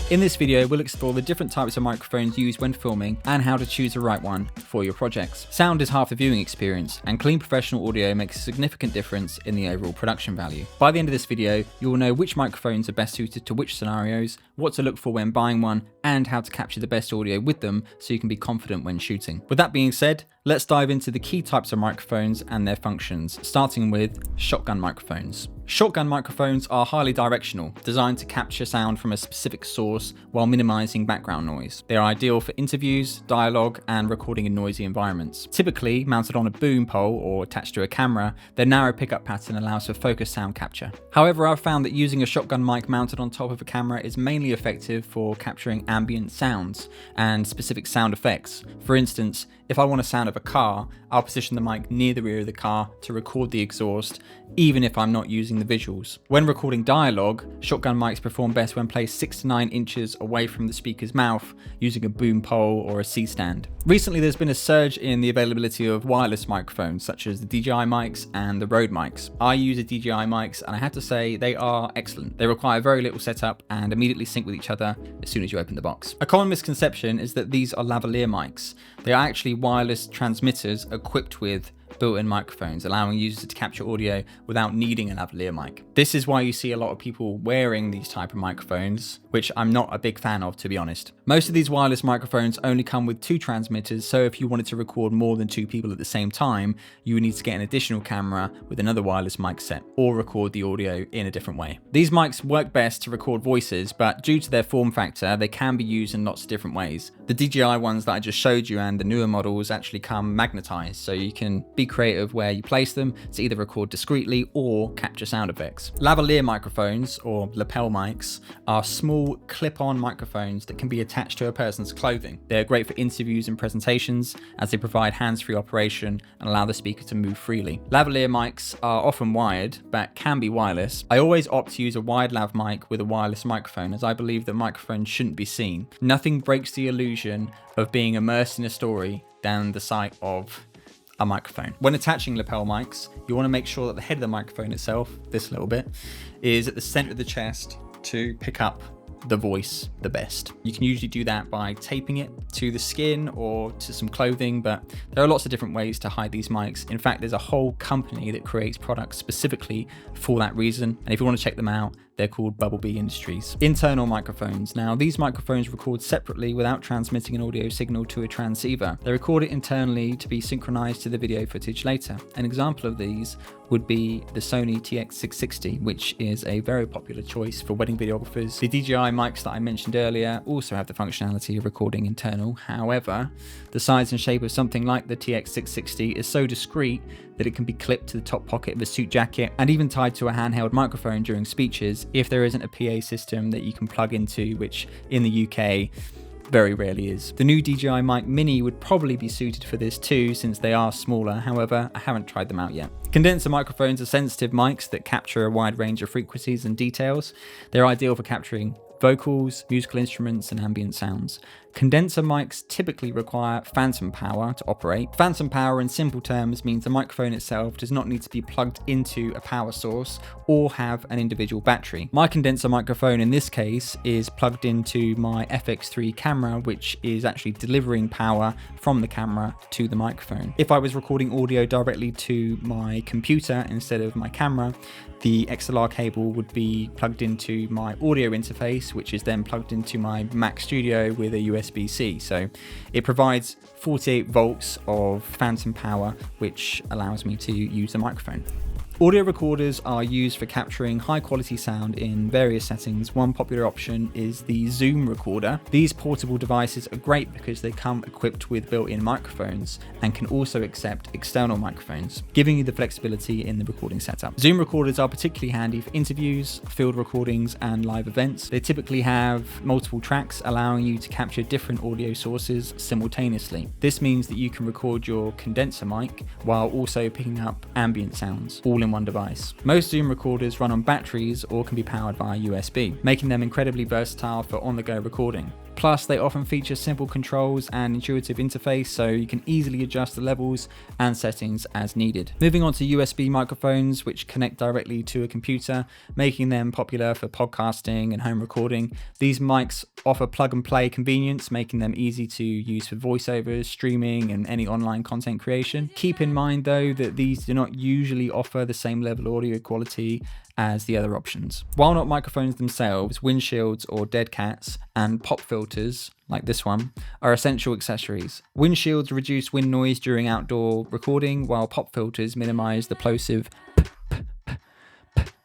In this video, we'll explore the different types of microphones used when filming and how to choose the right one for your projects. Sound is half the viewing experience, and clean professional audio makes a significant difference in the overall production value. By the end of this video, you will know which microphones are best suited to which scenarios, what to look for when buying one, and how to capture the best audio with them so you can be confident when shooting. With that being said, let's dive into the key types of microphones and their functions, starting with shotgun microphones. Shotgun microphones are highly directional, designed to capture sound from a specific source while minimizing background noise. They are ideal for interviews, dialogue, and recording in noisy environments. Typically mounted on a boom pole or attached to a camera, their narrow pickup pattern allows for focused sound capture. However, I've found that using a shotgun mic mounted on top of a camera is mainly effective for capturing ambient sounds and specific sound effects. For instance, if I want a sound of a car, I'll position the mic near the rear of the car to record the exhaust, even if I'm not using the visuals. When recording dialogue, shotgun mics perform best when placed 6 to 9 inches away from the speaker's mouth using a boom pole or a C-stand. Recently, there's been a surge in the availability of wireless microphones, such as the DJI mics and the Rode mics. I use the DJI mics, and I have to say they are excellent. They require very little setup and immediately sync with each other as soon as you open the box. A common misconception is that these are lavalier mics. They are actually wireless transmitters equipped with built-in microphones, allowing users to capture audio without needing a lavalier mic. This is why you see a lot of people wearing these type of microphones, which I'm not a big fan of, to be honest. Most of these wireless microphones only come with 2 transmitters, so if you wanted to record more than 2 people at the same time, you would need to get an additional camera with another wireless mic set, or record the audio in a different way. These mics work best to record voices, but due to their form factor, they can be used in lots of different ways. The DJI ones that I just showed you and the newer models actually come magnetized, so you can be creative where you place them to either record discreetly or capture sound effects. Lavalier microphones, or lapel mics, are small clip-on microphones that can be attached to a person's clothing. They're great for interviews and presentations, as they provide hands-free operation and allow the speaker to move freely. Lavalier mics are often wired, but can be wireless. I always opt to use a wired lav mic with a wireless microphone, as I believe that microphones shouldn't be seen. Nothing breaks the illusion of being immersed in a story than the sight of a microphone. When attaching lapel mics, you want to make sure that the head of the microphone itself, this little bit, is at the center of the chest to pick up the voice the best. You can usually do that by taping it to the skin or to some clothing, but there are lots of different ways to hide these mics. In fact, there's a whole company that creates products specifically for that reason, and if you want to check them out, they're called Bubblebee Industries. Internal microphones. Now, these microphones record separately without transmitting an audio signal to a transceiver. They record it internally to be synchronized to the video footage later. An example of these would be the Sony TX660, which is a very popular choice for wedding videographers. The DJI mics that I mentioned earlier also have the functionality of recording internal. However, the size and shape of something like the TX660 is so discreet that it can be clipped to the top pocket of a suit jacket and even tied to a handheld microphone during speeches if there isn't a PA system that you can plug into, which in the UK very rarely is. The new DJI Mic Mini would probably be suited for this too, since they are smaller. However, I haven't tried them out yet. Condenser microphones are sensitive mics that capture a wide range of frequencies and details. They're ideal for capturing vocals, musical instruments, and ambient sounds. Condenser mics typically require phantom power to operate. Phantom power, in simple terms, means the microphone itself does not need to be plugged into a power source or have an individual battery. My condenser microphone in this case is plugged into my FX3 camera, which is actually delivering power from the camera to the microphone. If I was recording audio directly to my computer instead of my camera, the XLR cable would be plugged into my audio interface, which is then plugged into my Mac Studio with a USB-C. So it provides 48 volts of phantom power, which allows me to use the microphone. Audio recorders are used for capturing high quality sound in various settings. One popular option is the Zoom recorder. These portable devices are great because they come equipped with built-in microphones and can also accept external microphones, giving you the flexibility in the recording setup. Zoom recorders are particularly handy for interviews, field recordings, and live events. They typically have multiple tracks, allowing you to capture different audio sources simultaneously. This means that you can record your condenser mic while also picking up ambient sounds, all in in one device. Most Zoom recorders run on batteries or can be powered via USB, making them incredibly versatile for on-the-go recording. Plus, they often feature simple controls and intuitive interface, so you can easily adjust the levels and settings as needed. Moving on to USB microphones, which connect directly to a computer, making them popular for podcasting and home recording. These mics offer plug-and-play convenience, making them easy to use for voiceovers, streaming, and any online content creation. Keep in mind, though, that these do not usually offer the same level of audio quality as the other options. While not microphones themselves, windshields or dead cats and pop filters, like this one, are essential accessories. Windshields reduce wind noise during outdoor recording, while pop filters minimize the plosive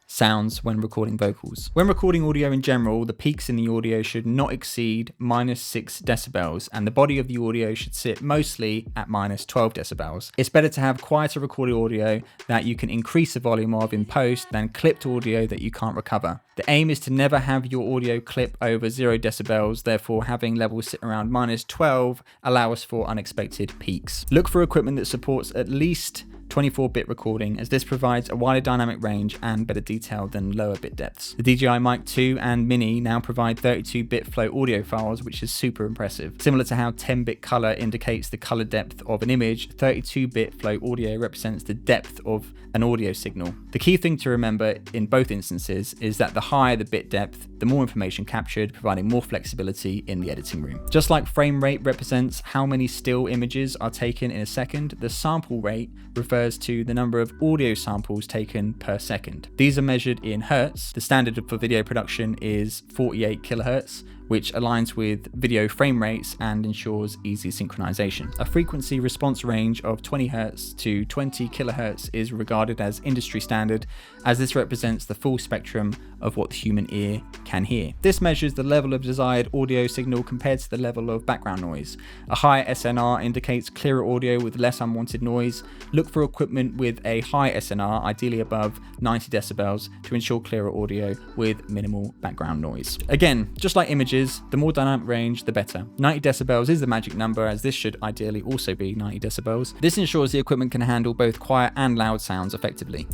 sounds when recording vocals. When recording audio in general, the peaks in the audio should not exceed -6 decibels, and the body of the audio should sit mostly at -12 decibels. It's better to have quieter recorded audio that you can increase the volume of in post than clipped audio that you can't recover. The aim is to never have your audio clip over 0 decibels, therefore having levels sit around -12 allow us for unexpected peaks. Look for equipment that supports at least 24-bit recording, as this provides a wider dynamic range and better detail than lower bit depths. The DJI Mic 2 and Mini now provide 32-bit flow audio files, which is super impressive. Similar to how 10-bit color indicates the color depth of an image, 32-bit flow audio represents the depth of an audio signal. The key thing to remember in both instances is that the higher the bit depth, the more information captured, providing more flexibility in the editing room. Just like frame rate represents how many still images are taken in a second, the sample rate refers to the number of audio samples taken per second. These are measured in hertz. The standard for video production is 48 kilohertz, which aligns with video frame rates and ensures easy synchronization. A frequency response range of 20 Hz to 20 kHz is regarded as industry standard, as this represents the full spectrum of what the human ear can hear. This measures the level of desired audio signal compared to the level of background noise. A higher SNR indicates clearer audio with less unwanted noise. Look for equipment with a high SNR, ideally above 90 decibels, to ensure clearer audio with minimal background noise. Again, just like images, the more dynamic range, the better. 90 decibels is the magic number, as this should ideally also be 90 decibels. This ensures the equipment can handle both quiet and loud sounds effectively.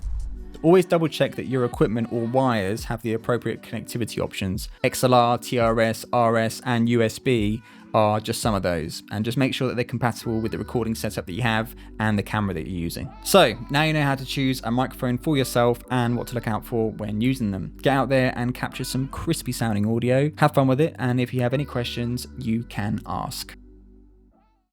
Always double check that your equipment or wires have the appropriate connectivity options. XLR, TRS, RS, and USB are just some of those, and just make sure that they're compatible with the recording setup that you have and the camera that you're using. So now you know how to choose a microphone for yourself and what to look out for when using them. Get out there and capture some crispy sounding audio, have fun with it, and if you have any questions, you can ask.